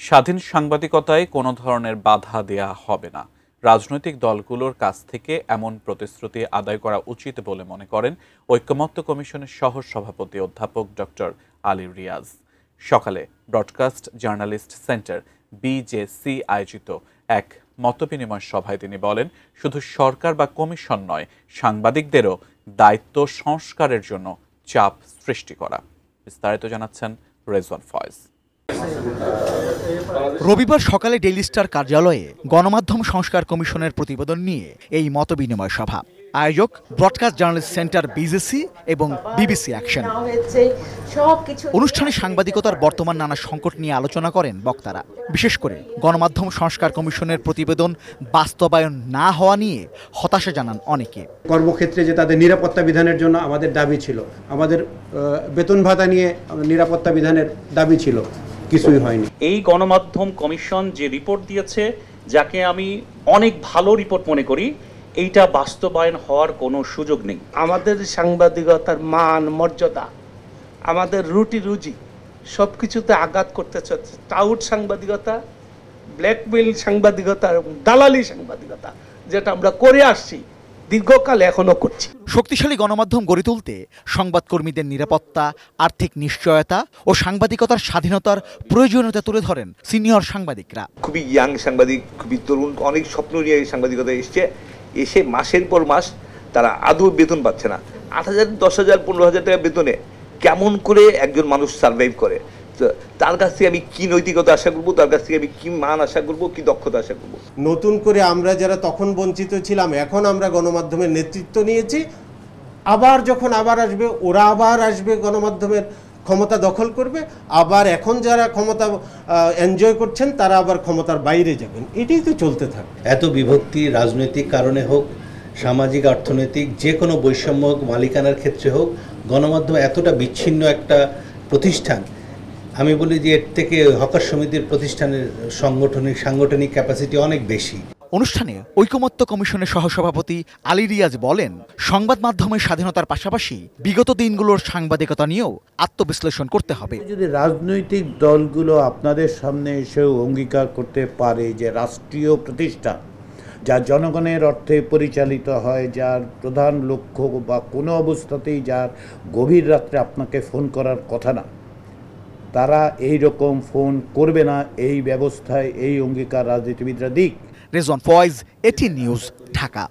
স্বাধীন সাংবাদিকতায় কোনো ধরনের বাধা দেয়া হবে না। রাজনৈতিক দলগুলোর কাছ থেকে এমন প্রতিশ্রুতি আদায় করা উচিত বলে মনে করেন ঐকমত্য কমিশনের সহ সভাপতি অধ্যাপক ডক্টর আলী রিয়াজ। সকালে ব্রডকাস্ট জার্নালিস্ট সেন্টার BJC আয়োজিত এক মতবিনিময় সভায় তিনি বলেন, শুধু সরকার বা কমিশন নয়, সাংবাদিকদেরও দায়িত্ব সংস্কারের জন্য চাপ সৃষ্টি করা। বিস্তারিত জানাচ্ছেন রেজওয়ান ফয়েজ। রবিবার সকালে ডেইলি স্টার কার্যালয়ে গণমাধ্যম সংস্কার কমিশনের প্রতিবেদন নিয়ে এই মতবিনিময় সভা। আয়োজক ব্রডকাস্ট জার্নালিস্ট সেন্টার BJC এবং BBC অ্যাকশন। অনুষ্ঠানে সাংবাদিকতার বর্তমান নানা সংকট নিয়ে আলোচনা করেন বক্তারা। বিশেষ করে গণমাধ্যম সংস্কার কমিশনের প্রতিবেদন বাস্তবায়ন না হওয়া নিয়ে হতাশা জানান অনেকে। কর্মক্ষেত্রে যে তাদের নিরাপত্তা বিধানের জন্য আমাদের দাবি ছিল, আমাদের বেতন ভাতা নিয়ে নিরাপত্তা বিধানের দাবি ছিল, কিছুই হয়নি। এই গণমাধ্যম কমিশন যে রিপোর্ট দিয়েছে, যাকে আমি অনেক ভালো রিপোর্ট মনে করি, এইটা বাস্তবায়ন হওয়ার কোনো সুযোগ নেই। আমাদের সাংবাদিকতার মান মর্যাদা, আমাদের রুটি রুজি সব কিছুতে আঘাত করতে চাচ্ছে। টাউট সাংবাদিকতা, ব্ল্যাকমেইল সাংবাদিকতা এবং দালালি সাংবাদিকতা, যেটা আমরা করে আসছি দীর্ঘকাল, এখনো করছি। শক্তিশালী গণমাধ্যম গড়ে তুলতে সংবাদকর্মীদের নিরাপত্তা, আর্থিক নিশ্চয়তা ও সাংবাদিকতার স্বাধীনতার প্রয়োজনীয়তা তুলে ধরেন সিনিয়র সাংবাদিকরা। খুবই ইয়াং সাংবাদিক, খুবই তরুণ, অনেক স্বপ্ন নিয়ে সাংবাদিকতা এসে মাসের পর মাস তারা আদৌ বেতন পাচ্ছে না। 8,000, 10,000, 15,000 টাকা বেতনে কেমন করে একজন মানুষ সার্ভাইভ করে? তার কাছ থেকে আমি কি নৈতিকতা আশা করবো, তার কাছ থেকে আমি কি মান আশা করবো, কি দক্ষতা আশা করবো? নতুন করে আমরা যারা তখন বঞ্চিত ছিলাম, এখন আমরা গণমাধ্যমের নেতৃত্ব নিয়েছি। আবার যখন আসবে, ওরা আবার আসবে, গণমাধ্যমের ক্ষমতা দখল করবে। আবার এখন যারা ক্ষমতা এনজয় করছেন, তারা আবার ক্ষমতার বাইরে যাবেন। এটাই তো চলতে থাকে। এত বিভক্তি রাজনৈতিক কারণে হোক, সামাজিক অর্থনৈতিক যে কোনো বৈষম্য হোক, মালিকানার ক্ষেত্রে হোক, গণমাধ্যম এতটা বিচ্ছিন্ন একটা প্রতিষ্ঠান। আমি বলি যে এর থেকে হকার সমিতির প্রতিষ্ঠানের সাংগঠনিক ক্যাপাসিটি অনেক বেশি। অনুষ্ঠানে ঐকমত্য কমিশনের সহসভাপতি আলী রিয়াজ বলেন, সংবাদ মাধ্যমের স্বাধীনতার পাশাপাশি বিগত দিনগুলোর সাংবাদিকতা নিয়েও আত্মবিশ্লেষণ করতে হবে। যদি রাজনৈতিক দলগুলো আপনাদের সামনে এসেও অঙ্গীকার করতে পারে যে রাষ্ট্রীয় প্রতিষ্ঠান যা জনগণের অর্থে পরিচালিত হয়, যার প্রধান লক্ষ্য বা কোনো অবস্থাতেই যার গভীর রাত্রে আপনাকে ফোন করার কথা না, তারা এই রকম ফোন করবে না, এই ব্যবস্থায় এই অঙ্গীকার রাজনীতিবিদরা দিক। Rezwan Foyez, ATN news, Dhaka.